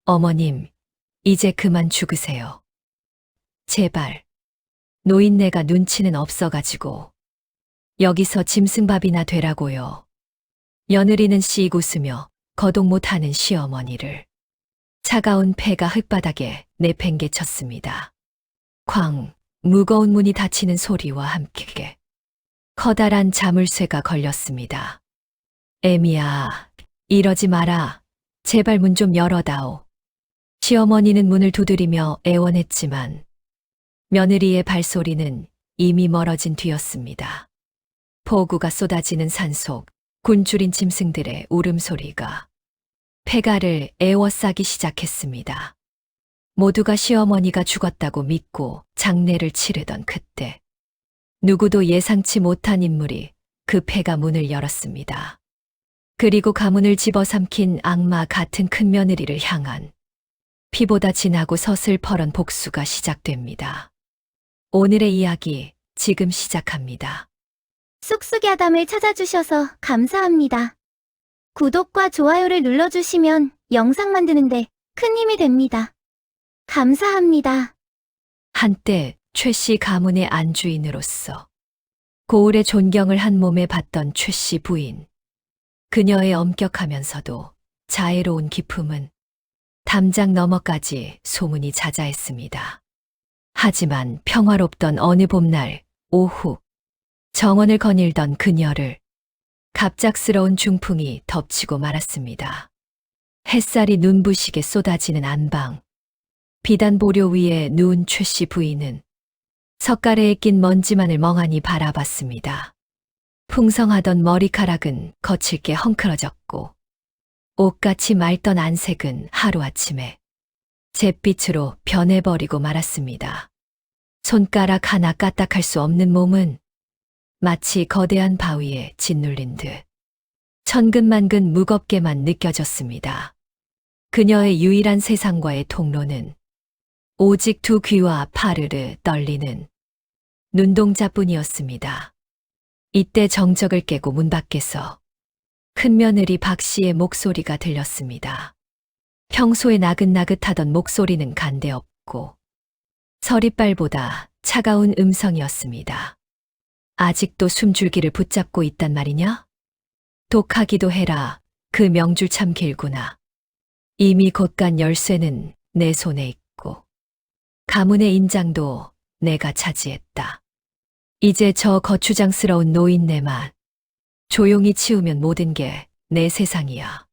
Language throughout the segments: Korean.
어머님, 이제 그만 죽으세요. 제발. 노인네가 눈치는 없어가지고. 여기서 짐승밥이나 되라고요. 며느리는 씩 웃으며 거동 못하는 시어머니를 차가운 폐가 흙바닥에 내팽개쳤습니다. 쾅, 무거운 문이 닫히는 소리와 함께 커다란 자물쇠가 걸렸습니다. 애미야, 이러지 마라. 제발 문 좀 열어다오. 시어머니는 문을 두드리며 애원했지만 며느리의 발소리는 이미 멀어진 뒤였습니다. 폭우가 쏟아지는 산속, 굶주린 짐승들의 울음소리가 폐가를 에워싸기 시작했습니다. 모두가 시어머니가 죽었다고 믿고 장례를 치르던 그때 누구도 예상치 못한 인물이 그 폐가 문을 열었습니다. 그리고 가문을 집어삼킨 악마 같은 큰며느리를 향한 피보다 진하고 서슬퍼런 복수가 시작됩니다. 오늘의 이야기 지금 시작합니다. 쑥쑥이 아담을 찾아주셔서 감사합니다. 구독과 좋아요를 눌러주시면 영상 만드는데 큰 힘이 됩니다. 감사합니다. 한때 최 씨 가문의 안주인으로서 고을의 존경을 한 몸에 받던 최 씨 부인. 그녀의 엄격하면서도 자애로운 기품은 담장 너머까지 소문이 자자했습니다. 하지만 평화롭던 어느 봄날 오후 정원을 거닐던 그녀를 갑작스러운 중풍이 덮치고 말았습니다. 햇살이 눈부시게 쏟아지는 안방. 비단 보료 위에 누운 최 씨 부인은 석가래에 낀 먼지만을 멍하니 바라봤습니다. 풍성하던 머리카락은 거칠게 헝클어졌고 옷같이 맑던 안색은 하루아침에 잿빛으로 변해버리고 말았습니다. 손가락 하나 까딱할 수 없는 몸은 마치 거대한 바위에 짓눌린 듯 천근만근 무겁게만 느껴졌습니다. 그녀의 유일한 세상과의 통로는 오직 두 귀와 파르르 떨리는 눈동자뿐이었습니다. 이때 정적을 깨고 문 밖에서 큰며느리 박 씨의 목소리가 들렸습니다. 평소에 나긋나긋하던 목소리는 간데없고 서리빨보다 차가운 음성이었습니다. 아직도 숨줄기를 붙잡고 있단 말이냐? 독하기도 해라. 그 명줄 참 길구나. 이미 곧간 열쇠는 내 손에 있고 가문의 인장도 내가 차지했다. 이제 저 거추장스러운 노인네만 조용히 치우면 모든 게 내 세상이야.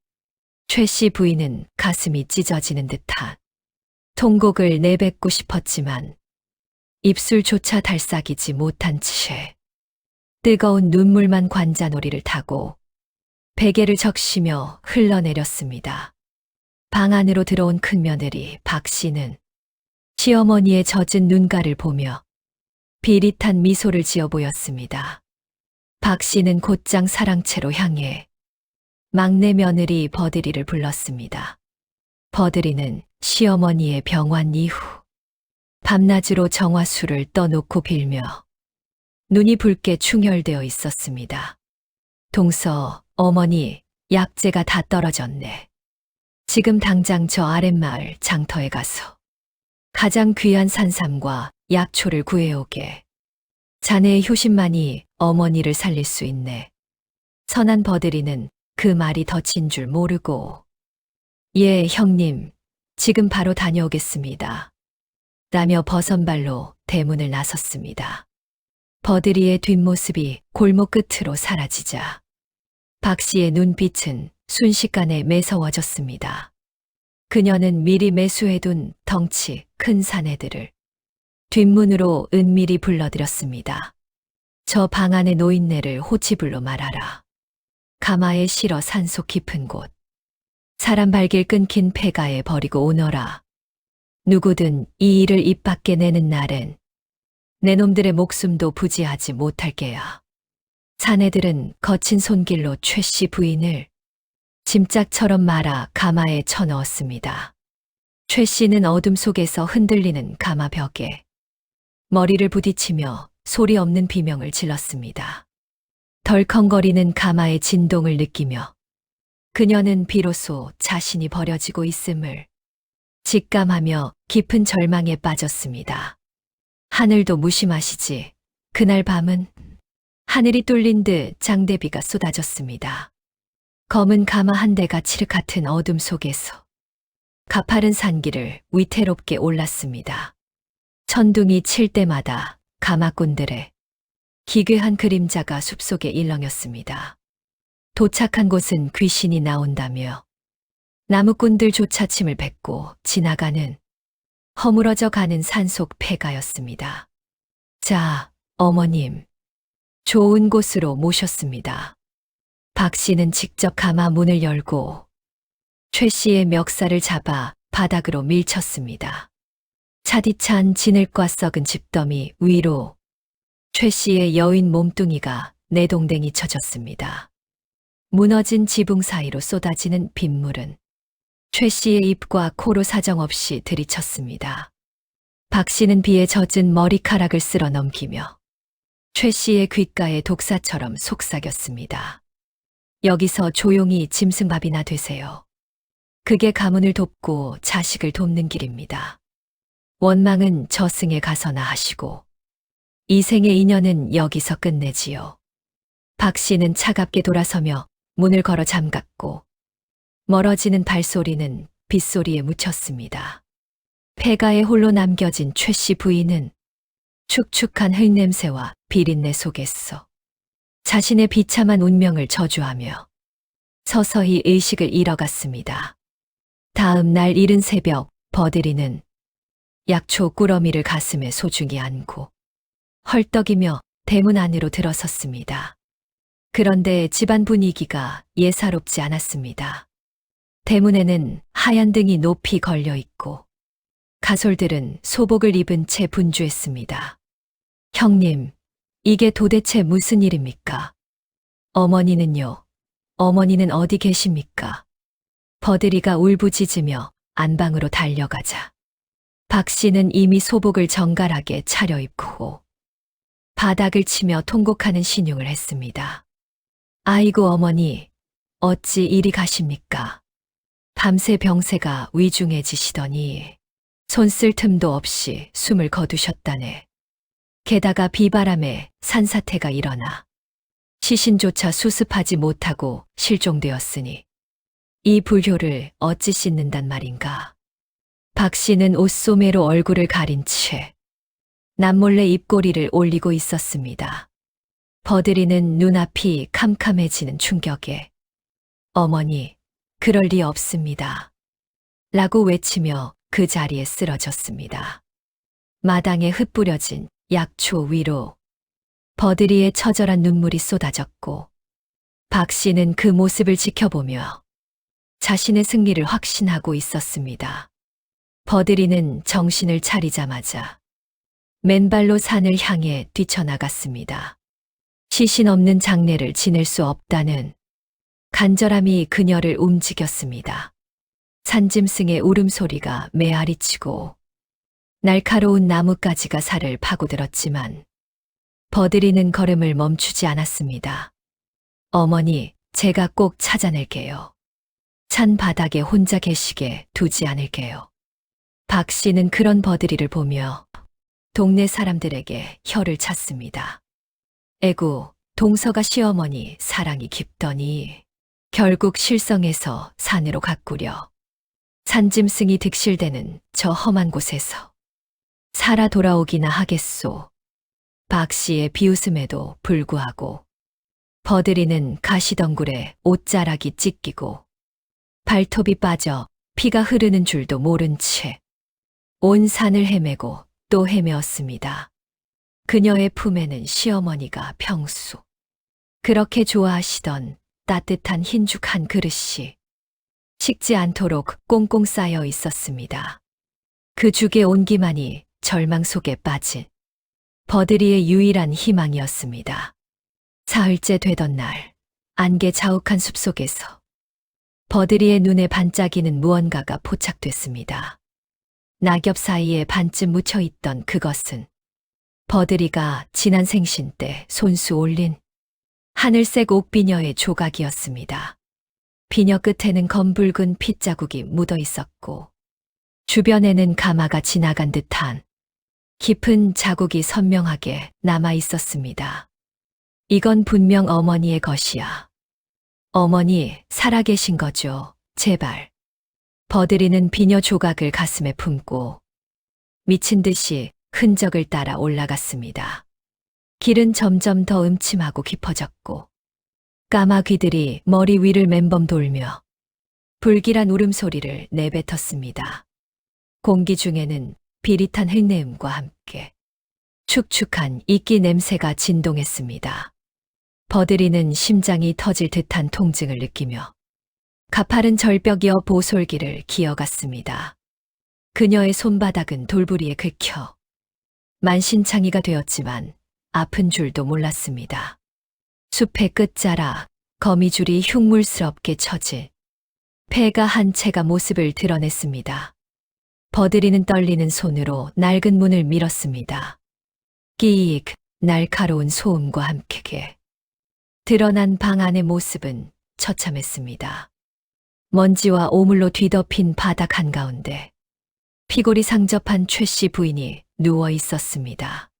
최 씨 부인은 가슴이 찢어지는 듯한 통곡을 내뱉고 싶었지만 입술조차 달싹이지 못한 채 뜨거운 눈물만 관자놀이를 타고 베개를 적시며 흘러내렸습니다. 방 안으로 들어온 큰며느리 박 씨는 시어머니의 젖은 눈가를 보며 비릿한 미소를 지어 보였습니다. 박 씨는 곧장 사랑채로 향해 막내 며느리 버드리를 불렀습니다. 버드리는 시어머니의 병환 이후 밤낮으로 정화수를 떠놓고 빌며 눈이 붉게 충혈되어 있었습니다. 동서, 어머니, 약재가 다 떨어졌네. 지금 당장 저 아랫마을 장터에 가서 가장 귀한 산삼과 약초를 구해오게. 자네의 효심만이 어머니를 살릴 수 있네. 선한 버드리는 그 말이 덧인 줄 모르고 예, 형님, 지금 바로 다녀오겠습니다. 라며 버선발로 대문을 나섰습니다. 버드리의 뒷모습이 골목 끝으로 사라지자 박 씨의 눈빛은 순식간에 매서워졌습니다. 그녀는 미리 매수해둔 덩치 큰 사내들을 뒷문으로 은밀히 불러들였습니다. 저 방 안의 노인네를 호치불로 말하라. 가마에 실어 산속 깊은 곳. 사람 발길 끊긴 폐가에 버리고 오너라. 누구든 이 일을 입 밖에 내는 날엔 내 놈들의 목숨도 부지하지 못할 게야. 사내들은 거친 손길로 최 씨 부인을 짐짝처럼 말아 가마에 쳐넣었습니다. 최 씨는 어둠 속에서 흔들리는 가마 벽에 머리를 부딪히며 소리 없는 비명을 질렀습니다. 덜컹거리는 가마의 진동을 느끼며 그녀는 비로소 자신이 버려지고 있음을 직감하며 깊은 절망에 빠졌습니다. 하늘도 무심하시지. 그날 밤은 하늘이 뚫린 듯 장대비가 쏟아졌습니다. 검은 가마 한 대가 칠흑 같은 어둠 속에서 가파른 산길을 위태롭게 올랐습니다. 천둥이 칠 때마다 가마꾼들의 기괴한 그림자가 숲속에 일렁였습니다. 도착한 곳은 귀신이 나온다며 나무꾼들조차 침을 뱉고 지나가는 허물어져 가는 산속 폐가였습니다. 자, 어머님. 좋은 곳으로 모셨습니다. 박 씨는 직접 가마 문을 열고 최 씨의 멱살을 잡아 바닥으로 밀쳤습니다. 차디찬 진흙과 썩은 집더미 위로 최 씨의 여인 몸뚱이가 내동댕이 쳐졌습니다. 무너진 지붕 사이로 쏟아지는 빗물은 최 씨의 입과 코로 사정없이 들이쳤습니다. 박 씨는 비에 젖은 머리카락을 쓸어 넘기며 최 씨의 귓가에 독사처럼 속삭였습니다. 여기서 조용히 짐승밥이나 되세요. 그게 가문을 돕고 자식을 돕는 길입니다. 원망은 저승에 가서나 하시고 이 생의 인연은 여기서 끝내지요. 박 씨는 차갑게 돌아서며 문을 걸어 잠갔고 멀어지는 발소리는 빗소리에 묻혔습니다. 폐가에 홀로 남겨진 최 씨 부인은 축축한 흙냄새와 비린내 속에서 자신의 비참한 운명을 저주하며 서서히 의식을 잃어갔습니다. 다음 날 이른 새벽 버들이는 약초 꾸러미를 가슴에 소중히 안고 헐떡이며 대문 안으로 들어섰습니다. 그런데 집안 분위기가 예사롭지 않았습니다. 대문에는 하얀 등이 높이 걸려 있고 가솔들은 소복을 입은 채 분주했습니다. 형님, 이게 도대체 무슨 일입니까? 어머니는요? 어머니는 어디 계십니까? 버들이가 울부짖으며 안방으로 달려가자 박 씨는 이미 소복을 정갈하게 차려입고 바닥을 치며 통곡하는 신용을 했습니다. 아이고 어머니, 어찌 이리 가십니까? 밤새 병세가 위중해지시더니 손 쓸 틈도 없이 숨을 거두셨다네. 게다가 비바람에 산사태가 일어나 시신조차 수습하지 못하고 실종되었으니 이 불효를 어찌 씻는단 말인가. 박 씨는 옷소매로 얼굴을 가린 채 남몰래 입꼬리를 올리고 있었습니다. 버들이는 눈앞이 캄캄해지는 충격에 어머니, 그럴 리 없습니다. 라고 외치며 그 자리에 쓰러졌습니다. 마당에 흩뿌려진 약초 위로 버들이의 처절한 눈물이 쏟아졌고 박 씨는 그 모습을 지켜보며 자신의 승리를 확신하고 있었습니다. 버들이는 정신을 차리자마자 맨발로 산을 향해 뛰쳐나갔습니다. 시신 없는 장례를 지낼 수 없다는 간절함이 그녀를 움직였습니다. 산짐승의 울음소리가 메아리치고 날카로운 나뭇가지가 살을 파고들었지만 버들이는 걸음을 멈추지 않았습니다. 어머니, 제가 꼭 찾아낼게요. 찬 바닥에 혼자 계시게 두지 않을게요. 박 씨는 그런 버들이를 보며 동네 사람들에게 혀를 찼습니다. 에구, 동서가 시어머니 사랑이 깊더니 결국 실성해서 산으로 가꾸려 산짐승이 득실되는 저 험한 곳에서 살아 돌아오기나 하겠소. 박 씨의 비웃음에도 불구하고 버들이는 가시덩굴에 옷자락이 찢기고 발톱이 빠져 피가 흐르는 줄도 모른 채 온 산을 헤매고 또 헤매었습니다. 그녀의 품에는 시어머니가 평소 그렇게 좋아하시던 따뜻한 흰죽 한 그릇이 식지 않도록 꽁꽁 쌓여 있었습니다. 그 죽의 온기만이 절망 속에 빠진 버들이의 유일한 희망이었습니다. 사흘째 되던 날, 안개 자욱한 숲속에서 버들이의 눈에 반짝이는 무언가가 포착됐습니다. 낙엽 사이에 반쯤 묻혀있던 그것은 버들이가 지난 생신 때 손수 올린 하늘색 옥비녀의 조각이었습니다. 비녀 끝에는 검붉은 핏자국이 묻어 있었고 주변에는 가마가 지나간 듯한 깊은 자국이 선명하게 남아 있었습니다. 이건 분명 어머니의 것이야. 어머니, 살아계신 거죠. 제발. 버들이는 비녀 조각을 가슴에 품고 미친 듯이 흔적을 따라 올라갔습니다. 길은 점점 더 음침하고 깊어졌고 까마귀들이 머리 위를 맴범 돌며 불길한 울음소리를 내뱉었습니다. 공기 중에는 비릿한 흙내음과 함께 축축한 이끼 냄새가 진동했습니다. 버들이는 심장이 터질 듯한 통증을 느끼며 가파른 절벽이어 보솔기를 기어갔습니다. 그녀의 손바닥은 돌부리에 긁혀 만신창이가 되었지만 아픈 줄도 몰랐습니다. 숲의 끝자락, 거미줄이 흉물스럽게 처질 폐가 한 채가 모습을 드러냈습니다. 버들이는 떨리는 손으로 낡은 문을 밀었습니다. 끼익, 날카로운 소음과 함께 드러난 방 안의 모습은 처참했습니다. 먼지와 오물로 뒤덮인 바닥 한가운데 피골이 상접한 최 씨 부인이 누워 있었습니다.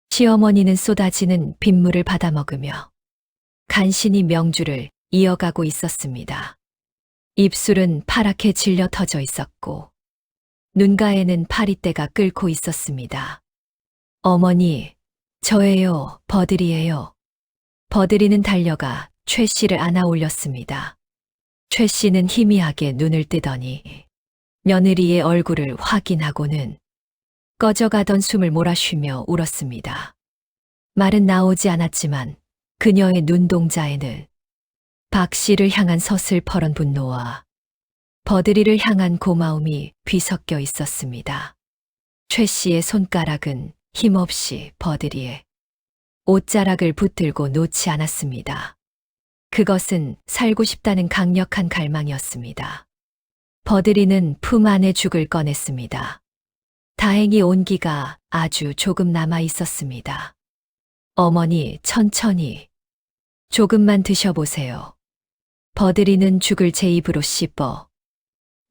시어머니는 쏟아지는 빗물을 받아먹으며 간신히 명주를 이어가고 있었습니다. 입술은 파랗게 질려 터져 있었고 눈가에는 파리떼가 끓고 있었습니다. 어머니, 저예요, 버들이에요. 버들이는 달려가 최 씨를 안아 올렸습니다. 최 씨는 희미하게 눈을 뜨더니 며느리의 얼굴을 확인하고는 꺼져가던 숨을 몰아쉬며 울었습니다. 말은 나오지 않았지만 그녀의 눈동자에는 박 씨를 향한 서슬퍼런 분노와 버들이를 향한 고마움이 뒤섞여 있었습니다. 최 씨의 손가락은 힘없이 버들이의 옷자락을 붙들고 놓지 않았습니다. 그것은 살고 싶다는 강력한 갈망이었습니다. 버들이는 품 안에 죽을 꺼냈습니다. 다행히 온기가 아주 조금 남아 있었습니다. 어머니, 천천히 조금만 드셔보세요. 버들이는 죽을 제 입으로 씹어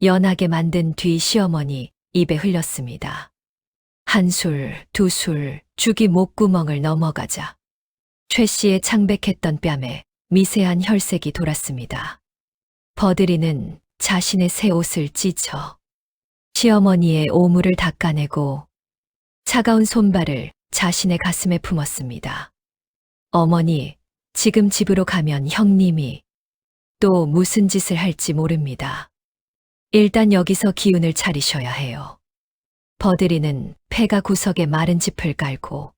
연하게 만든 뒤 시어머니 입에 흘렸습니다. 한 술, 두 술, 죽이 목구멍을 넘어가자 최 씨의 창백했던 뺨에 미세한 혈색이 돌았습니다. 버들이는 자신의 새 옷을 찢어 시어머니의 오물을 닦아내고 차가운 손발을 자신의 가슴에 품었습니다. 어머니, 지금 집으로 가면 형님이 또 무슨 짓을 할지 모릅니다. 일단 여기서 기운을 차리셔야 해요. 버들이는 폐가 구석에 마른 짚을 깔고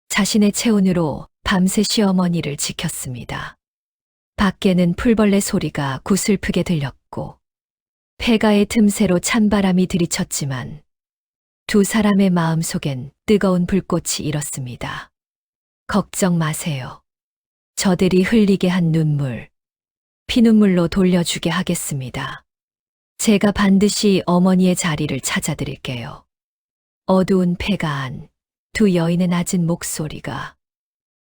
자신의 체온으로 밤새 시어머니를 지켰습니다. 밖에는 풀벌레 소리가 구슬프게 들렸고 폐가의 틈새로 찬바람이 들이쳤지만 두 사람의 마음속엔 뜨거운 불꽃이 일었습니다. 걱정 마세요. 저들이 흘리게 한 눈물, 피눈물로 돌려주게 하겠습니다. 제가 반드시 어머니의 자리를 찾아드릴게요. 어두운 폐가 안 두 여인의 낮은 목소리가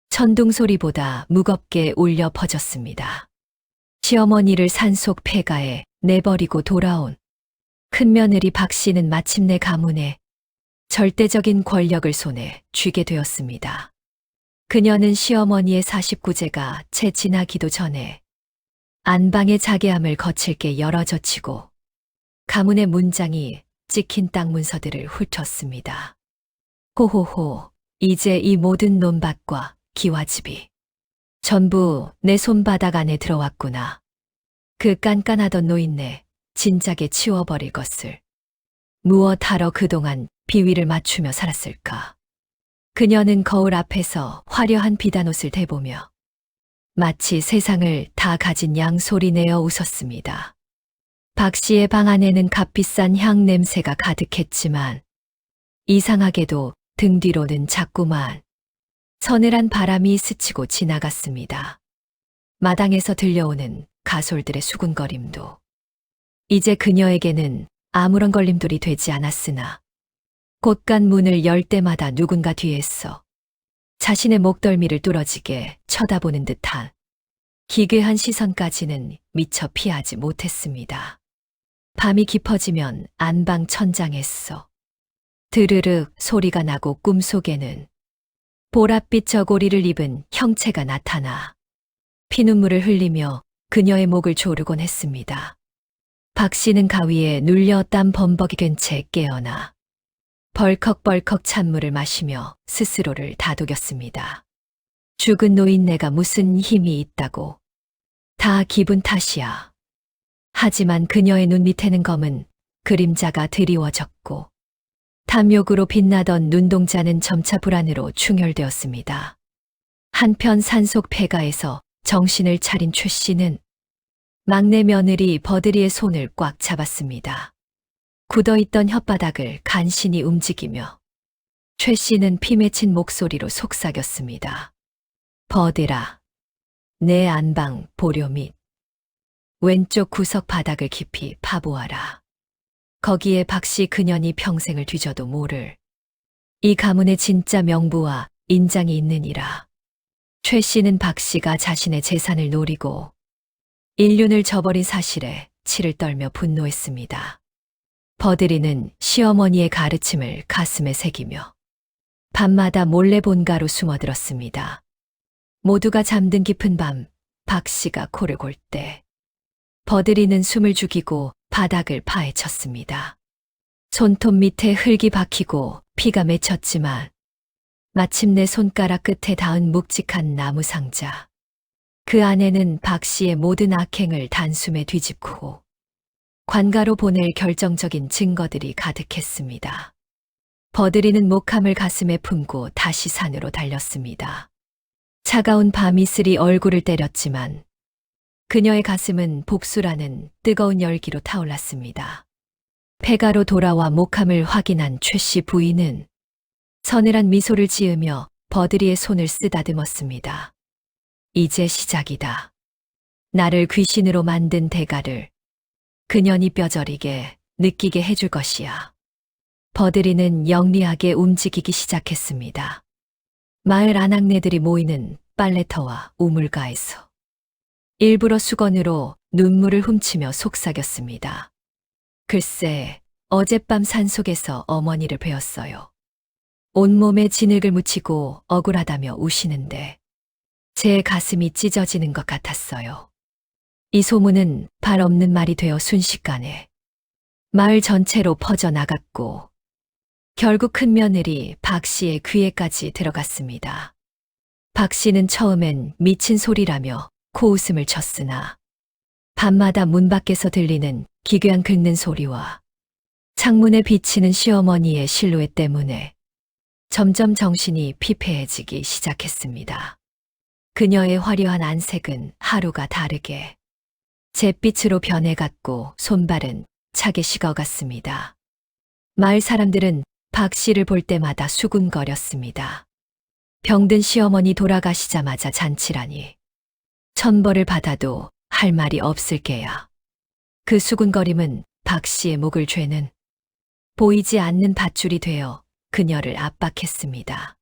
천둥 소리보다 무겁게 울려 퍼졌습니다. 시어머니를 산속 폐가에 내버리고 돌아온 큰며느리 박 씨는 마침내 가문의 절대적인 권력을 손에 쥐게 되었습니다. 그녀는 시어머니의 49제가 채 지나기도 전에 안방의 자개함을 거칠게 열어젖히고 가문의 문장이 찍힌 땅 문서들을 훑었습니다. 호호호, 이제 이 모든 논밭과 기와집이 전부 내 손바닥 안에 들어왔구나. 그 깐깐하던 노인네 진작에 치워버릴 것을 무엇하러 그동안 비위를 맞추며 살았을까. 그녀는 거울 앞에서 화려한 비단옷을 대보며 마치 세상을 다 가진 양 소리내어 웃었습니다. 박 씨의 방 안에는 값비싼 향 냄새가 가득했지만 이상하게도 등 뒤로는 자꾸만 서늘한 바람이 스치고 지나갔습니다. 마당에서 들려오는 가솔들의 수군거림도 이제 그녀에게는 아무런 걸림돌이 되지 않았으나 곳간 문을 열 때마다 누군가 뒤에서 자신의 목덜미를 뚫어지게 쳐다보는 듯한 기괴한 시선까지는 미처 피하지 못했습니다. 밤이 깊어지면 안방 천장에서 드르륵 소리가 나고 꿈속에는 보랏빛 저고리를 입은 형체가 나타나 피눈물을 흘리며 그녀의 목을 조르곤 했습니다. 박 씨는 가위에 눌려 땀 범벅이 된 채 깨어나 벌컥벌컥 찬물을 마시며 스스로를 다독였습니다. 죽은 노인네가 무슨 힘이 있다고. 다 기분 탓이야. 하지만 그녀의 눈 밑에는 검은 그림자가 드리워졌고 탐욕으로 빛나던 눈동자는 점차 불안으로 충혈되었습니다. 한편 산속 폐가에서 정신을 차린 최 씨는 막내 며느리 버드리의 손을 꽉 잡았습니다. 굳어있던 혓바닥을 간신히 움직이며 최 씨는 피 맺힌 목소리로 속삭였습니다. 버드라, 내 안방 보료 및 왼쪽 구석 바닥을 깊이 파보아라. 거기에 박씨 그년이 평생을 뒤져도 모를 이 가문의 진짜 명부와 인장이 있느니라. 최 씨는 박씨가 자신의 재산을 노리고 인륜을 저버린 사실에 치를 떨며 분노했습니다. 버드리는 시어머니의 가르침을 가슴에 새기며 밤마다 몰래 본가로 숨어들었습니다. 모두가 잠든 깊은 밤 박씨가 코를 골 때 버드리는 숨을 죽이고 바닥을 파헤쳤습니다. 손톱 밑에 흙이 박히고 피가 맺혔지만 마침내 손가락 끝에 닿은 묵직한 나무 상자. 그 안에는 박 씨의 모든 악행을 단숨에 뒤집고 관가로 보낼 결정적인 증거들이 가득했습니다. 버드리는 목함을 가슴에 품고 다시 산으로 달렸습니다. 차가운 밤이슬이 얼굴을 때렸지만 그녀의 가슴은 복수라는 뜨거운 열기로 타올랐습니다. 폐가로 돌아와 목함을 확인한 최 씨 부인은 서늘한 미소를 지으며 버드리의 손을 쓰다듬었습니다. 이제 시작이다. 나를 귀신으로 만든 대가를 그년이 뼈저리게 느끼게 해줄 것이야. 버드리는 영리하게 움직이기 시작했습니다. 마을 아낙네들이 모이는 빨래터와 우물가에서 일부러 수건으로 눈물을 훔치며 속삭였습니다. 글쎄, 어젯밤 산속에서 어머니를 뵈었어요. 온몸에 진흙을 묻히고 억울하다며 우시는데 제 가슴이 찢어지는 것 같았어요. 이 소문은 발 없는 말이 되어 순식간에 마을 전체로 퍼져나갔고 결국 큰 며느리 박 씨의 귀에까지 들어갔습니다. 박 씨는 처음엔 미친 소리라며 코웃음을 쳤으나 밤마다 문 밖에서 들리는 기괴한 긁는 소리와 창문에 비치는 시어머니의 실루엣 때문에 점점 정신이 피폐해지기 시작했습니다. 그녀의 화려한 안색은 하루가 다르게 잿빛으로 변해갔고 손발은 차게 식어갔습니다. 마을 사람들은 박 씨를 볼 때마다 수군거렸습니다. 병든 시어머니 돌아가시자마자 잔치라니 천벌을 받아도 할 말이 없을 게야. 그 수군거림은 박 씨의 목을 죄는 보이지 않는 밧줄이 되어 그녀를 압박했습니다.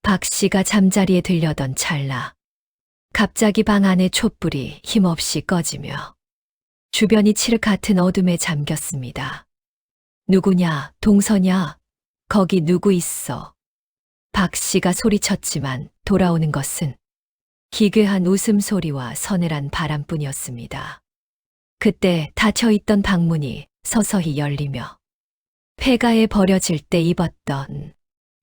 박 씨가 잠자리에 들려던 찰나 갑자기 방 안의 촛불이 힘없이 꺼지며 주변이 칠흑 같은 어둠에 잠겼습니다. 누구냐, 동서냐, 거기 누구 있어. 박 씨가 소리쳤지만 돌아오는 것은 기괴한 웃음소리와 서늘한 바람뿐이었습니다. 그때 닫혀있던 방문이 서서히 열리며 폐가에 버려질 때 입었던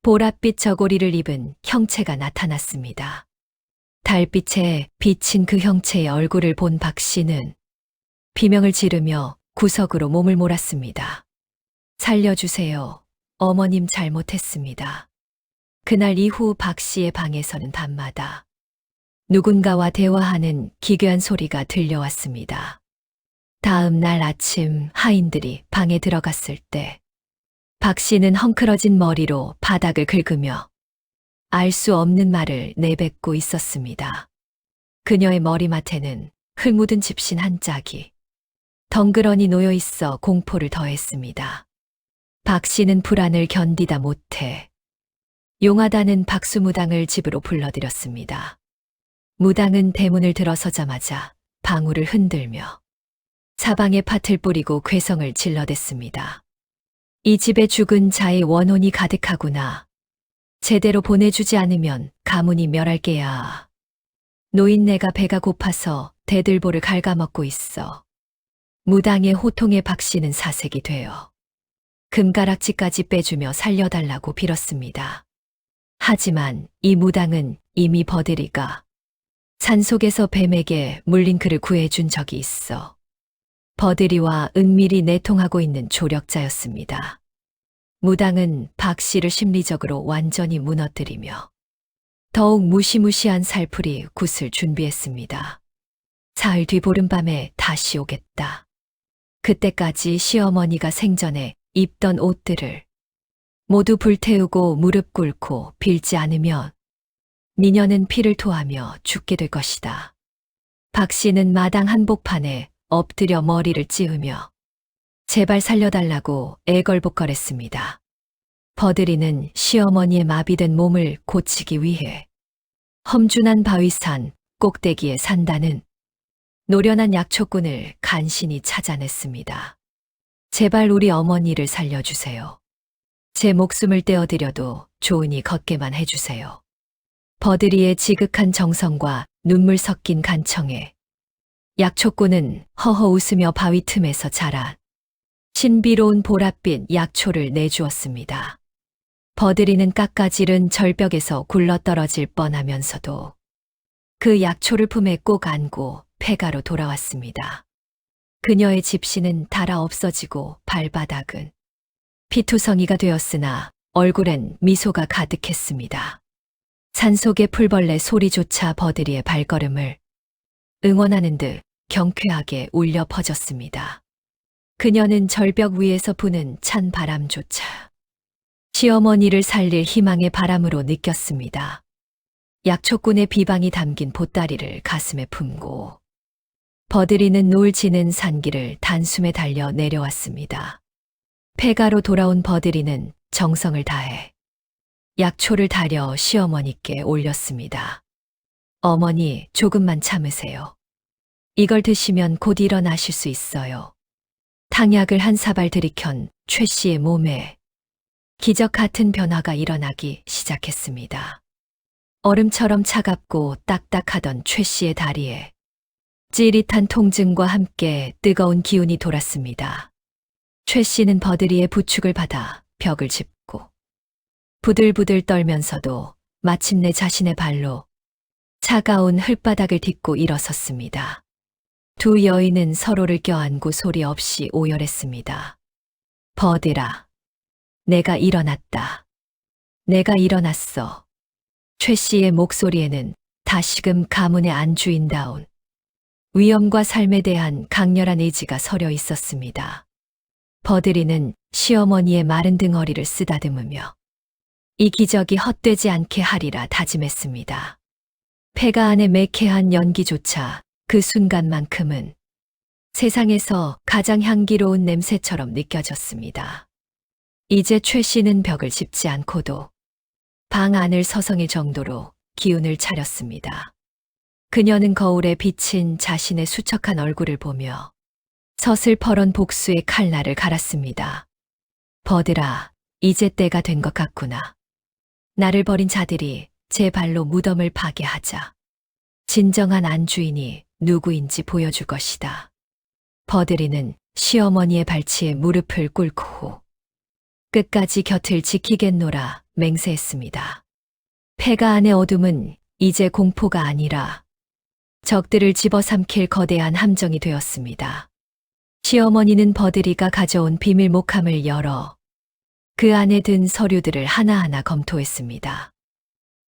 보랏빛 저고리를 입은 형체가 나타났습니다. 달빛에 비친 그 형체의 얼굴을 본 박 씨는 비명을 지르며 구석으로 몸을 몰았습니다. 살려주세요. 어머님 잘못했습니다. 그날 이후 박 씨의 방에서는 밤마다 누군가와 대화하는 기괴한 소리가 들려왔습니다. 다음 날 아침 하인들이 방에 들어갔을 때 박 씨는 헝클어진 머리로 바닥을 긁으며 알 수 없는 말을 내뱉고 있었습니다. 그녀의 머리맡에는 흙 묻은 집신 한 짝이 덩그러니 놓여 있어 공포를 더했습니다. 박 씨는 불안을 견디다 못해 용하다는 박수무당을 집으로 불러들였습니다. 무당은 대문을 들어서자마자 방울을 흔들며 사방에 팥을 뿌리고 괴성을 질러댔습니다. 이 집에 죽은 자의 원혼이 가득하구나. 제대로 보내주지 않으면 가문이 멸할 게야. 노인네가 배가 고파서 대들보를 갉아먹고 있어. 무당의 호통에 박씨는 사색이 되어 금가락지까지 빼주며 살려달라고 빌었습니다. 하지만 이 무당은 이미 버들이가 산속에서 뱀에게 물린 그를 구해준 적이 있어 버들이와 은밀히 내통하고 있는 조력자였습니다. 무당은 박 씨를 심리적으로 완전히 무너뜨리며 더욱 무시무시한 살풀이 굿을 준비했습니다. 사흘 뒤 보름밤에 다시 오겠다. 그때까지 시어머니가 생전에 입던 옷들을 모두 불태우고 무릎 꿇고 빌지 않으면 미녀는 피를 토하며 죽게 될 것이다. 박 씨는 마당 한복판에 엎드려 머리를 찌으며 제발 살려달라고 애걸복걸했습니다. 버들이는 시어머니의 마비된 몸을 고치기 위해 험준한 바위산 꼭대기에 산다는 노련한 약초꾼을 간신히 찾아냈습니다. 제발 우리 어머니를 살려주세요. 제 목숨을 떼어드려도 좋으니 걷게만 해주세요. 버들이의 지극한 정성과 눈물 섞인 간청에 약초꾼은 허허 웃으며 바위 틈에서 자란 신비로운 보랏빛 약초를 내주었습니다. 버들이는 깎아지른 절벽에서 굴러떨어질 뻔하면서도 그 약초를 품에 꼭 안고 폐가로 돌아왔습니다. 그녀의 집시는 닳아 없어지고 발바닥은 피투성이가 되었으나 얼굴엔 미소가 가득했습니다. 산속의 풀벌레 소리조차 버들이의 발걸음을 응원하는 듯 경쾌하게 울려 퍼졌습니다. 그녀는 절벽 위에서 부는 찬 바람조차 시어머니를 살릴 희망의 바람으로 느꼈습니다. 약초꾼의 비방이 담긴 보따리를 가슴에 품고 버들이는 노을 지는 산길을 단숨에 달려 내려왔습니다. 폐가로 돌아온 버들이는 정성을 다해 약초를 다려 시어머니께 올렸습니다. 어머니, 조금만 참으세요. 이걸 드시면 곧 일어나실 수 있어요. 탕약을 한 사발 들이켠 최 씨의 몸에 기적 같은 변화가 일어나기 시작했습니다. 얼음처럼 차갑고 딱딱하던 최 씨의 다리에 찌릿한 통증과 함께 뜨거운 기운이 돌았습니다. 최 씨는 버들이의 부축을 받아 벽을 짚고 부들부들 떨면서도 마침내 자신의 발로 차가운 흙바닥을 딛고 일어섰습니다. 두 여인은 서로를 껴안고 소리 없이 오열했습니다. 버들아, 내가 일어났다. 내가 일어났어. 최 씨의 목소리에는 다시금 가문의 안주인다운 위엄과 삶에 대한 강렬한 의지가 서려 있었습니다. 버들이는 시어머니의 마른 등허리를 쓰다듬으며 이 기적이 헛되지 않게 하리라 다짐했습니다. 폐가 안의 매캐한 연기조차 그 순간만큼은 세상에서 가장 향기로운 냄새처럼 느껴졌습니다. 이제 최 씨는 벽을 짚지 않고도 방 안을 서성일 정도로 기운을 차렸습니다. 그녀는 거울에 비친 자신의 수척한 얼굴을 보며 서슬퍼런 복수의 칼날을 갈았습니다. 버들아, 이제 때가 된 것 같구나. 나를 버린 자들이 제 발로 무덤을 파괴하자. 진정한 안주인이 누구인지 보여줄 것이다. 버들이는 시어머니의 발치에 무릎을 꿇고 끝까지 곁을 지키겠노라 맹세했습니다. 폐가 안의 어둠은 이제 공포가 아니라 적들을 집어삼킬 거대한 함정이 되었습니다. 시어머니는 버들이가 가져온 비밀 목함을 열어 그 안에 든 서류들을 하나하나 검토했습니다.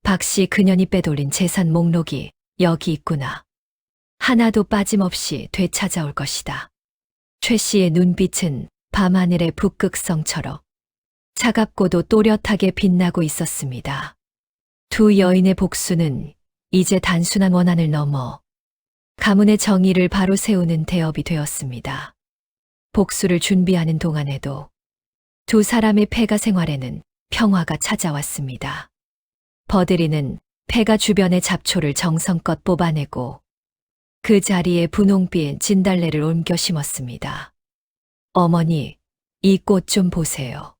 박씨 그년이 빼돌린 재산 목록이 여기 있구나. 하나도 빠짐없이 되찾아올 것이다. 최 씨의 눈빛은 밤하늘의 북극성처럼 차갑고도 또렷하게 빛나고 있었습니다. 두 여인의 복수는 이제 단순한 원한을 넘어 가문의 정의를 바로 세우는 대업이 되었습니다. 복수를 준비하는 동안에도 두 사람의 폐가 생활에는 평화가 찾아왔습니다. 버들이는 폐가 주변의 잡초를 정성껏 뽑아내고 그 자리에 분홍빛 진달래를 옮겨 심었습니다. 어머니, 이 꽃 좀 보세요.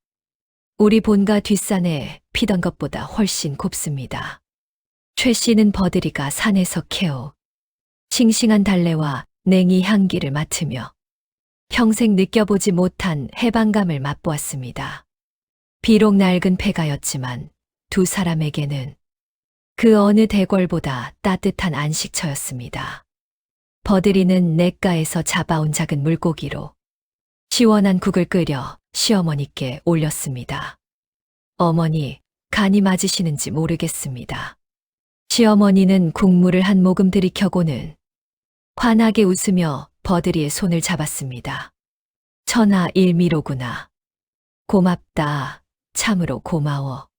우리 본가 뒷산에 피던 것보다 훨씬 곱습니다. 최 씨는 버들이가 산에서 캐오 싱싱한 달래와 냉이 향기를 맡으며 평생 느껴보지 못한 해방감을 맛보았습니다. 비록 낡은 폐가였지만 두 사람에게는 그 어느 대궐보다 따뜻한 안식처였습니다. 버들이는 냇가에서 잡아온 작은 물고기로 시원한 국을 끓여 시어머니께 올렸습니다. 어머니, 간이 맞으시는지 모르겠습니다. 시어머니는 국물을 한 모금 들이켜고는 환하게 웃으며 버들이의 손을 잡았습니다. 천하 일미로구나. 고맙다. 참으로 고마워.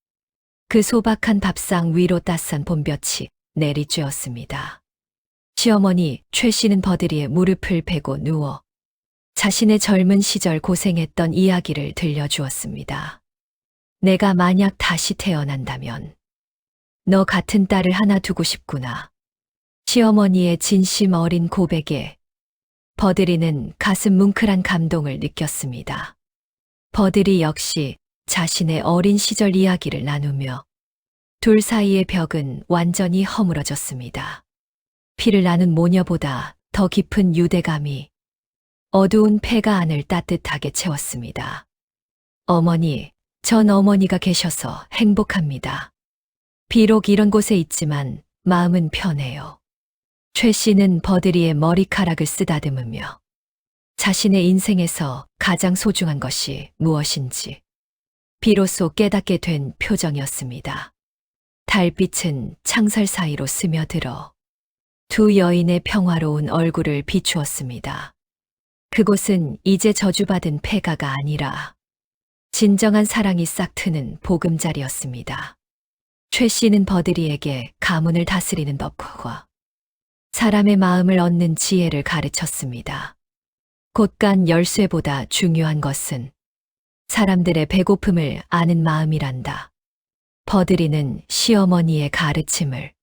그 소박한 밥상 위로 따스한 봄볕이 내리쬐었습니다. 시어머니 최 씨는 버들이의 무릎을 베고 누워 자신의 젊은 시절 고생했던 이야기를 들려주었습니다. 내가 만약 다시 태어난다면 너 같은 딸을 하나 두고 싶구나. 시어머니의 진심 어린 고백에 버들이는 가슴 뭉클한 감동을 느꼈습니다. 버들이 역시 자신의 어린 시절 이야기를 나누며 둘 사이의 벽은 완전히 허물어졌습니다. 피를 나눈 모녀보다 더 깊은 유대감이 어두운 폐가 안을 따뜻하게 채웠습니다. 어머니, 전 어머니가 계셔서 행복합니다. 비록 이런 곳에 있지만 마음은 편해요. 최 씨는 버들이의 머리카락을 쓰다듬으며 자신의 인생에서 가장 소중한 것이 무엇인지 비로소 깨닫게 된 표정이었습니다. 달빛은 창살 사이로 스며들어 두 여인의 평화로운 얼굴을 비추었습니다. 그곳은 이제 저주받은 폐가가 아니라 진정한 사랑이 싹트는 보금자리였습니다. 최 씨는 버들이에게 가문을 다스리는 법과 사람의 마음을 얻는 지혜를 가르쳤습니다. 곳간 열쇠보다 중요한 것은 사람들의 배고픔을 아는 마음이란다. 버들이는 시어머니의 가르침을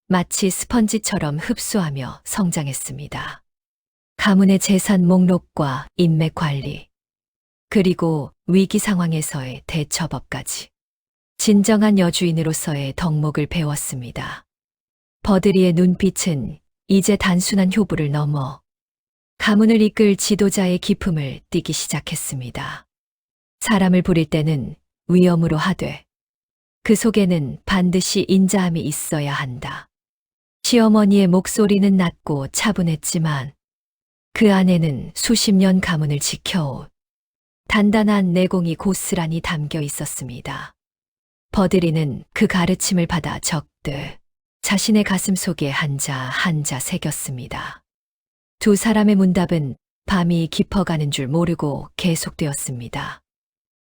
마치 스펀지처럼 흡수하며 성장했습니다. 가문의 재산 목록과 인맥 관리, 그리고 위기 상황에서의 대처법까지 진정한 여주인으로서의 덕목을 배웠습니다. 버들이의 눈빛은 이제 단순한 효부를 넘어 가문을 이끌 지도자의 기품을 띠기 시작했습니다. 사람을 부릴 때는 위엄으로 하되 그 속에는 반드시 인자함이 있어야 한다. 시어머니의 목소리는 낮고 차분했지만 그 안에는 수십 년 가문을 지켜온 단단한 내공이 고스란히 담겨 있었습니다. 버들이는 그 가르침을 받아 적듯 자신의 가슴 속에 한자 새겼습니다. 두 사람의 문답은 밤이 깊어가는 줄 모르고 계속되었습니다.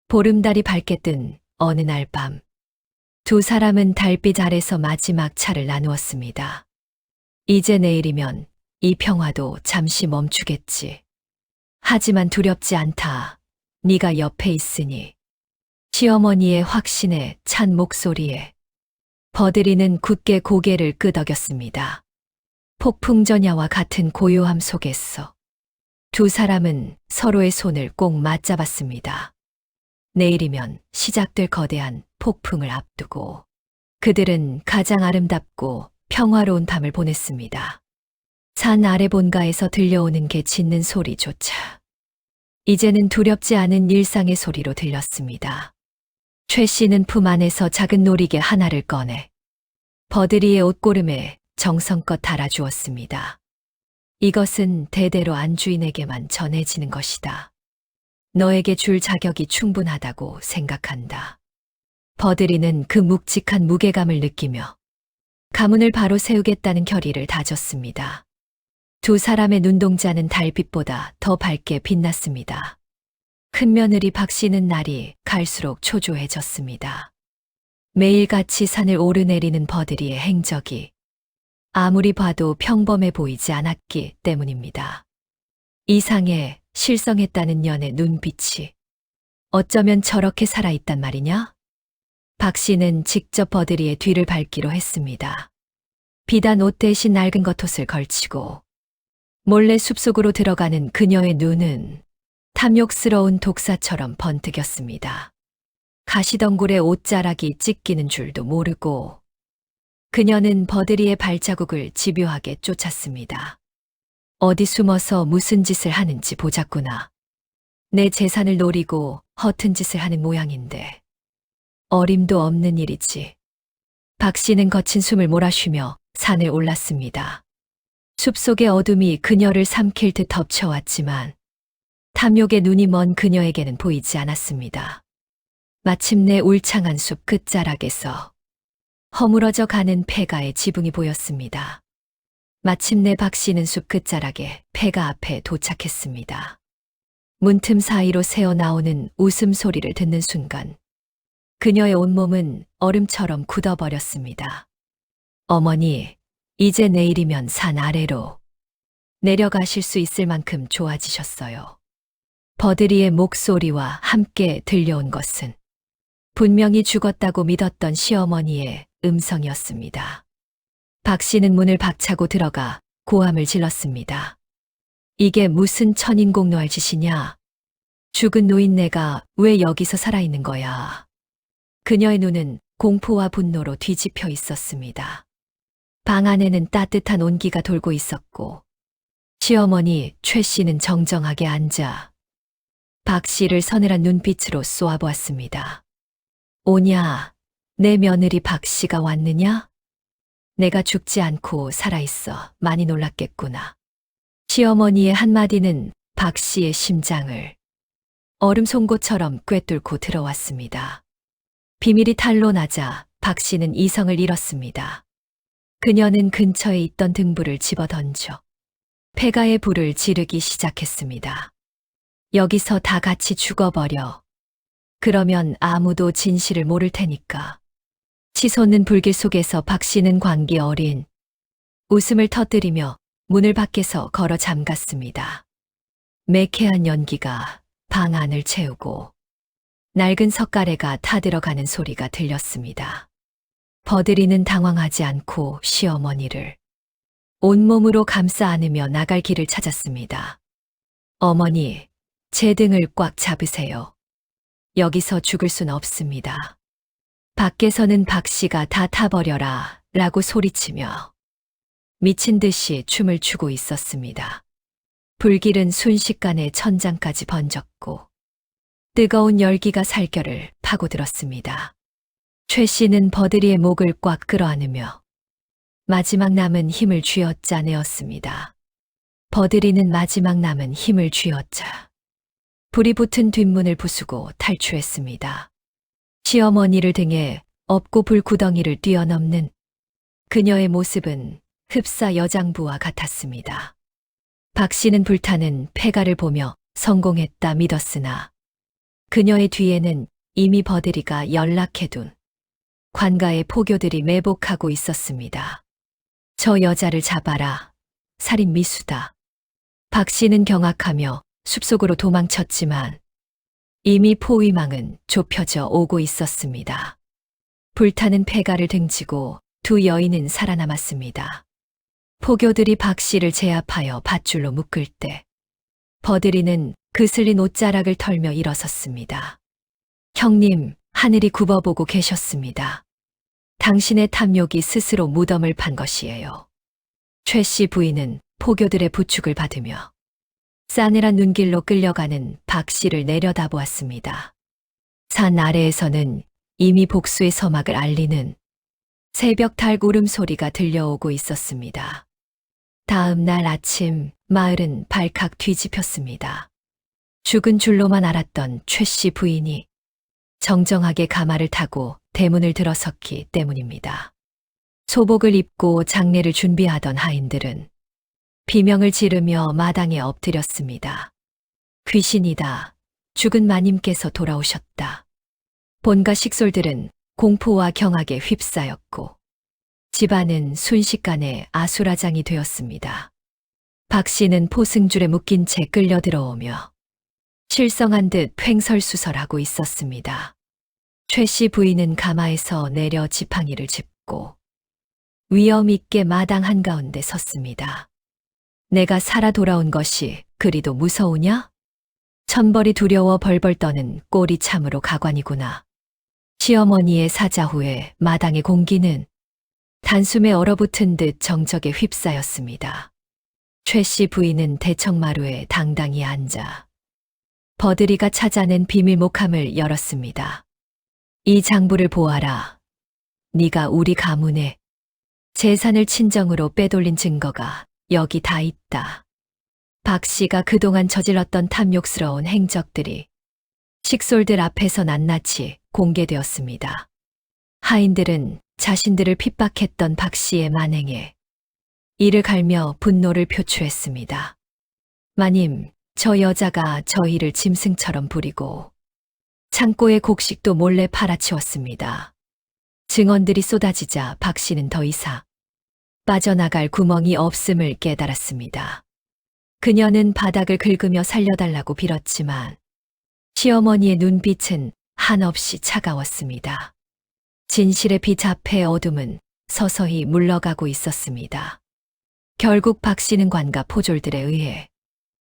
보름달이 밝게 뜬 어느 날 밤, 두 사람은 달빛 아래서 마지막 차를 나누었습니다. 이제 내일이면 이 평화도 잠시 멈추겠지. 하지만 두렵지 않다. 네가 옆에 있으니. 시어머니의 확신에 찬 목소리에 버들이는 굳게 고개를 끄덕였습니다. 폭풍전야와 같은 고요함 속에서 두 사람은 서로의 손을 꼭 맞잡았습니다. 내일이면 시작될 거대한 폭풍을 앞두고 그들은 가장 아름답고 평화로운 밤을 보냈습니다. 산 아래 본가에서 들려오는 개 짖는 소리조차 이제는 두렵지 않은 일상의 소리로 들렸습니다. 최 씨는 품 안에서 작은 놀이개 하나를 꺼내 버들이의 옷고름에 정성껏 달아주었습니다. 이것은 대대로 안주인에게만 전해지는 것이다. 너에게 줄 자격이 충분하다고 생각한다. 버들이는 그 묵직한 무게감을 느끼며 가문을 바로 세우겠다는 결의를 다졌습니다. 두 사람의 눈동자는 달빛보다 더 밝게 빛났습니다. 큰며느리 박씨는 날이 갈수록 초조해졌습니다. 매일같이 산을 오르내리는 버들이의 행적이 아무리 봐도 평범해 보이지 않았기 때문입니다. 이상해 실성했다는 년의 눈빛이 어쩌면 저렇게 살아있단 말이냐? 박씨는 직접 버들이의 뒤를 밟기로 했습니다. 비단 옷 대신 낡은 겉옷을 걸치고 몰래 숲속으로 들어가는 그녀의 눈은 탐욕스러운 독사처럼 번뜩였습니다. 가시덩굴에 옷자락이 찢기는 줄도 모르고 그녀는 버드리의 발자국을 집요하게 쫓았습니다. 어디 숨어서 무슨 짓을 하는지 보자꾸나. 내 재산을 노리고 허튼 짓을 하는 모양인데 어림도 없는 일이지. 박 씨는 거친 숨을 몰아쉬며 산을 올랐습니다. 숲속의 어둠이 그녀를 삼킬 듯 덮쳐왔지만 탐욕의 눈이 먼 그녀에게는 보이지 않았습니다. 마침내 울창한 숲 끝자락에서 허물어져 가는 폐가의 지붕이 보였습니다. 마침내 박 씨는 숲 끝자락에 폐가 앞에 도착했습니다. 문틈 사이로 새어나오는 웃음소리를 듣는 순간 그녀의 온몸은 얼음처럼 굳어버렸습니다. 어머니, 이제 내일이면 산 아래로 내려가실 수 있을 만큼 좋아지셨어요. 버드리의 목소리와 함께 들려온 것은 분명히 죽었다고 믿었던 시어머니의 음성이었습니다. 박 씨는 문을 박차고 들어가 고함을 질렀습니다. 이게 무슨 천인공노할 짓이냐? 죽은 노인네가 왜 여기서 살아있는 거야? 그녀의 눈은 공포와 분노로 뒤집혀 있었습니다. 방 안에는 따뜻한 온기가 돌고 있었고 시어머니 최 씨는 정정하게 앉아 박 씨를 서늘한 눈빛으로 쏘아보았습니다. 오냐, 내 며느리 박 씨가 왔느냐? 내가 죽지 않고 살아있어 많이 놀랐겠구나. 시어머니의 한마디는 박 씨의 심장을 얼음 송곳처럼 꿰뚫고 들어왔습니다. 비밀이 탄로나자 박 씨는 이성을 잃었습니다. 그녀는 근처에 있던 등불을 집어던져 폐가의 불을 지르기 시작했습니다. 여기서 다 같이 죽어버려. 그러면 아무도 진실을 모를 테니까. 치솟는 불길 속에서 박 씨는 광기 어린 웃음을 터뜨리며 문을 밖에서 걸어 잠갔습니다. 매캐한 연기가 방 안을 채우고 낡은 석가래가 타들어가는 소리가 들렸습니다. 버드리는 당황하지 않고 시어머니를 온몸으로 감싸 안으며 나갈 길을 찾았습니다. 어머니, 제 등을 꽉 잡으세요. 여기서 죽을 순 없습니다. 밖에서는 박 씨가 다 타버려라 라고 소리치며 미친 듯이 춤을 추고 있었습니다. 불길은 순식간에 천장까지 번졌고 뜨거운 열기가 살결을 파고들었습니다. 최 씨는 버드리의 목을 꽉 끌어안으며 마지막 남은 힘을 쥐어짜내었습니다. 버드리는 마지막 남은 힘을 쥐어짜 불이 붙은 뒷문을 부수고 탈출했습니다. 시어머니를 등에 업고 불구덩이를 뛰어넘는 그녀의 모습은 흡사 여장부와 같았습니다. 박 씨는 불타는 폐가를 보며 성공했다 믿었으나 그녀의 뒤에는 이미 버드리가 연락해둔 관가의 포교들이 매복하고 있었습니다. 저 여자를 잡아라. 살인 미수다. 박 씨는 경악하며 숲속으로 도망쳤지만 이미 포위망은 좁혀져 오고 있었습니다. 불타는 폐가를 등지고 두 여인은 살아남았습니다. 포교들이 박 씨를 제압하여 밧줄로 묶을 때 버드리는 그슬린 옷자락을 털며 일어섰습니다. 형님, 하늘이 굽어보고 계셨습니다. 당신의 탐욕이 스스로 무덤을 판 것이에요. 최 씨 부인은 포교들의 부축을 받으며 싸늘한 눈길로 끌려가는 박 씨를 내려다보았습니다. 산 아래에서는 이미 복수의 서막을 알리는 새벽 달 울음소리가 들려오고 있었습니다. 다음 날 아침 마을은 발칵 뒤집혔습니다. 죽은 줄로만 알았던 최 씨 부인이 정정하게 가마를 타고 대문을 들어섰기 때문입니다. 소복을 입고 장례를 준비하던 하인들은 비명을 지르며 마당에 엎드렸습니다. 귀신이다. 죽은 마님께서 돌아오셨다. 본가 식솔들은 공포와 경악에 휩싸였고 집안은 순식간에 아수라장이 되었습니다. 박 씨는 포승줄에 묶인 채 끌려 들어오며 실성한 듯 횡설수설하고 있었습니다. 최 씨 부인은 가마에서 내려 지팡이를 짚고 위험 있게 마당 한가운데 섰습니다. 내가 살아 돌아온 것이 그리도 무서우냐? 천벌이 두려워 벌벌 떠는 꼴이 참으로 가관이구나. 시어머니의 사자 후에 마당의 공기는 단숨에 얼어붙은 듯 정적에 휩싸였습니다. 최 씨 부인은 대청마루에 당당히 앉아 버들이가 찾아낸 비밀 목함을 열었습니다. 이 장부를 보아라. 네가 우리 가문에 재산을 친정으로 빼돌린 증거가 여기 다 있다. 박 씨가 그동안 저질렀던 탐욕스러운 행적들이 식솔들 앞에서 낱낱이 공개되었습니다. 하인들은 자신들을 핍박했던 박 씨의 만행에 이를 갈며 분노를 표출했습니다. 마님, 저 여자가 저희를 짐승처럼 부리고 창고의 곡식도 몰래 팔아치웠습니다. 증언들이 쏟아지자 박 씨는 더 이상 빠져나갈 구멍이 없음을 깨달았습니다. 그녀는 바닥을 긁으며 살려달라고 빌었지만 시어머니의 눈빛은 한없이 차가웠습니다. 진실의 빛 앞에 어둠은 서서히 물러가고 있었습니다. 결국 박 씨는 관과 포졸들에 의해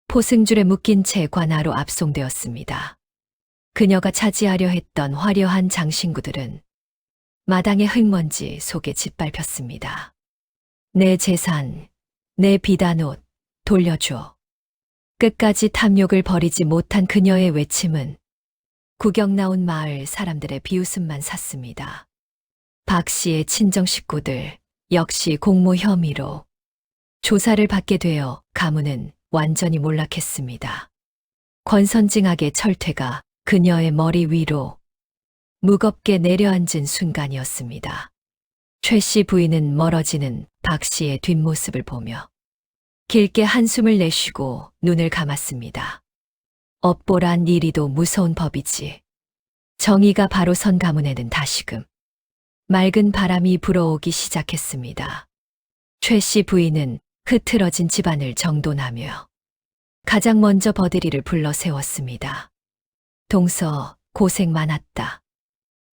포승줄에 묶인 채 관하로 압송되었습니다. 그녀가 차지하려 했던 화려한 장신구들은 마당의 흙먼지 속에 짓밟혔습니다. 내 재산, 내 비단옷 돌려줘. 끝까지 탐욕을 버리지 못한 그녀의 외침은 구경 나온 마을 사람들의 비웃음만 샀습니다. 박 씨의 친정 식구들 역시 공모 혐의로 조사를 받게 되어 가문은 완전히 몰락했습니다. 권선징악의 철퇴가 그녀의 머리 위로 무겁게 내려앉은 순간이었습니다. 최 씨 부인은 멀어지는 박 씨의 뒷모습을 보며 길게 한숨을 내쉬고 눈을 감았습니다. 업보란 이리도 무서운 법이지. 정의가 바로 선 가문에는 다시금 맑은 바람이 불어오기 시작했습니다. 최 씨 부인은 흐트러진 집안을 정돈하며 가장 먼저 버들이를 불러 세웠습니다. 동서, 고생 많았다.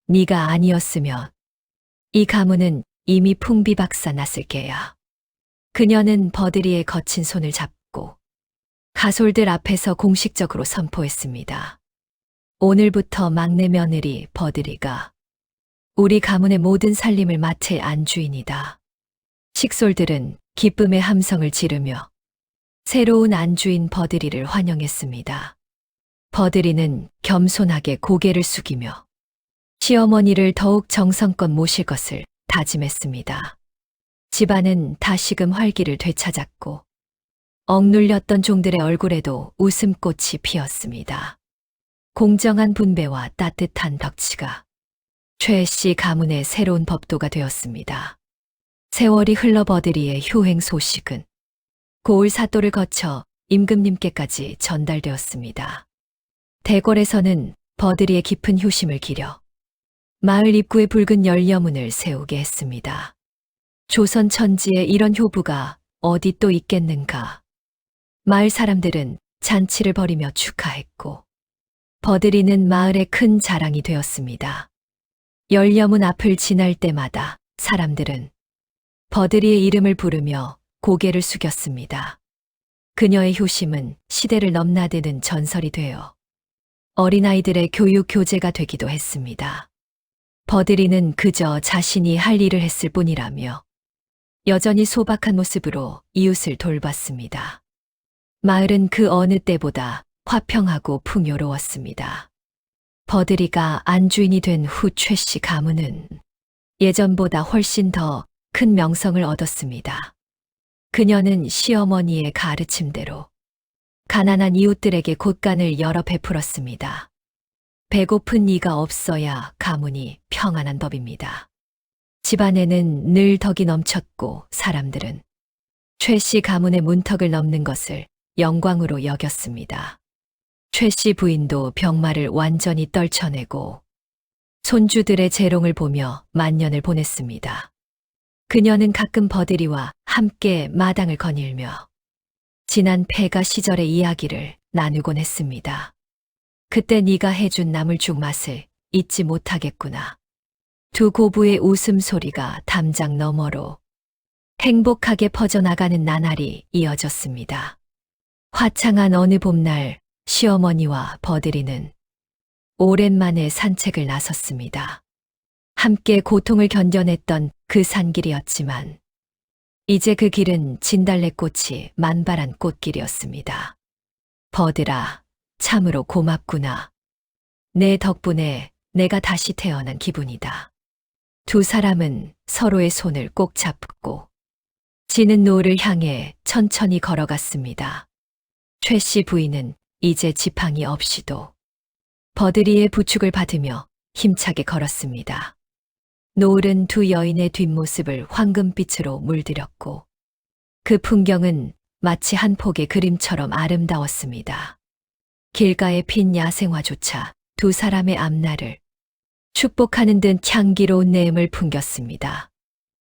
네가 아니었으면 이 가문은 이미 풍비박산 났을 게야. 그녀는 버들이의 거친 손을 잡고 가솔들 앞에서 공식적으로 선포했습니다. 오늘부터 막내 며느리 버들이가 우리 가문의 모든 살림을 맡을 안주인이다. 식솔들은 기쁨의 함성을 지르며 새로운 안주인 버들이를 환영했습니다. 버들이는 겸손하게 고개를 숙이며 시어머니를 더욱 정성껏 모실 것을 다짐했습니다. 집안은 다시금 활기를 되찾았고 억눌렸던 종들의 얼굴에도 웃음꽃이 피었습니다. 공정한 분배와 따뜻한 덕치가 최 씨 가문의 새로운 법도가 되었습니다. 세월이 흘러 버들이의 효행 소식은 고을 사또를 거쳐 임금님께까지 전달되었습니다. 대궐에서는 버들이의 깊은 효심을 기려 마을 입구에 붉은 열려문을 세우게 했습니다. 조선 천지에 이런 효부가 어디 또 있겠는가. 마을 사람들은 잔치를 벌이며 축하했고 버들이는 마을의 큰 자랑이 되었습니다. 열려문 앞을 지날 때마다 사람들은 버들이의 이름을 부르며 고개를 숙였습니다. 그녀의 효심은 시대를 넘나드는 전설이 되어 어린아이들의 교육 교재가 되기도 했습니다. 버들이는 그저 자신이 할 일을 했을 뿐이라며 여전히 소박한 모습으로 이웃을 돌봤습니다. 마을은 그 어느 때보다 화평하고 풍요로웠습니다. 버들이가 안주인이 된 후 최 씨 가문은 예전보다 훨씬 더 큰 명성을 얻었습니다. 그녀는 시어머니의 가르침대로 가난한 이웃들에게 곳간을 열어 베풀었습니다. 배고픈 이가 없어야 가문이 평안한 법입니다. 집안에는 늘 덕이 넘쳤고 사람들은 최 씨 가문의 문턱을 넘는 것을 영광으로 여겼습니다. 최 씨 부인도 병마를 완전히 떨쳐내고 손주들의 재롱을 보며 만년을 보냈습니다. 그녀는 가끔 버들이와 함께 마당을 거닐며 지난 폐가 시절의 이야기를 나누곤 했습니다. 그때 네가 해준 나물죽 맛을 잊지 못하겠구나. 두 고부의 웃음소리가 담장 너머로 행복하게 퍼져나가는 나날이 이어졌습니다. 화창한 어느 봄날 시어머니와 버들이는 오랜만에 산책을 나섰습니다. 함께 고통을 견뎌냈던 그 산길이었지만 이제 그 길은 진달래꽃이 만발한 꽃길이었습니다. 버들아, 참으로 고맙구나. 내 덕분에 내가 다시 태어난 기분이다. 두 사람은 서로의 손을 꼭 잡고 지는 노을을 향해 천천히 걸어갔습니다. 최 씨 부인은 이제 지팡이 없이도 버들이의 부축을 받으며 힘차게 걸었습니다. 노을은 두 여인의 뒷모습을 황금빛으로 물들였고 그 풍경은 마치 한 폭의 그림처럼 아름다웠습니다. 길가에 핀 야생화조차 두 사람의 앞날을 축복하는 듯 향기로운 내음을 풍겼습니다.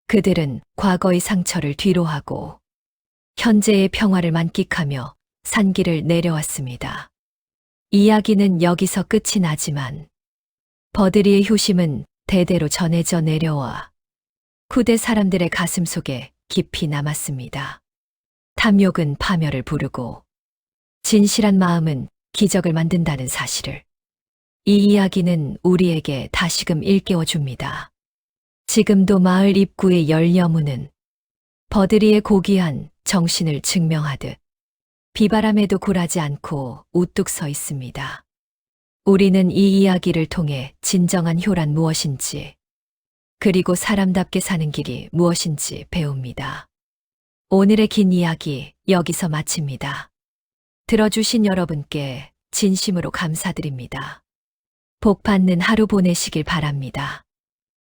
그들은 과거의 상처를 뒤로하고 현재의 평화를 만끽하며 산길을 내려왔습니다. 이야기는 여기서 끝이 나지만 버들이의 효심은 대대로 전해져 내려와 후대 사람들의 가슴 속에 깊이 남았습니다. 탐욕은 파멸을 부르고 진실한 마음은 기적을 만든다는 사실을 이 이야기는 우리에게 다시금 일깨워 줍니다. 지금도 마을 입구의 열 여문은 버들이의 고귀한 정신을 증명하듯 비바람에도 굴하지 않고 우뚝 서 있습니다. 우리는 이 이야기를 통해 진정한 효란 무엇인지, 그리고 사람답게 사는 길이 무엇인지 배웁니다. 오늘의 긴 이야기 여기서 마칩니다. 들어주신 여러분께 진심으로 감사드립니다. 복 받는 하루 보내시길 바랍니다.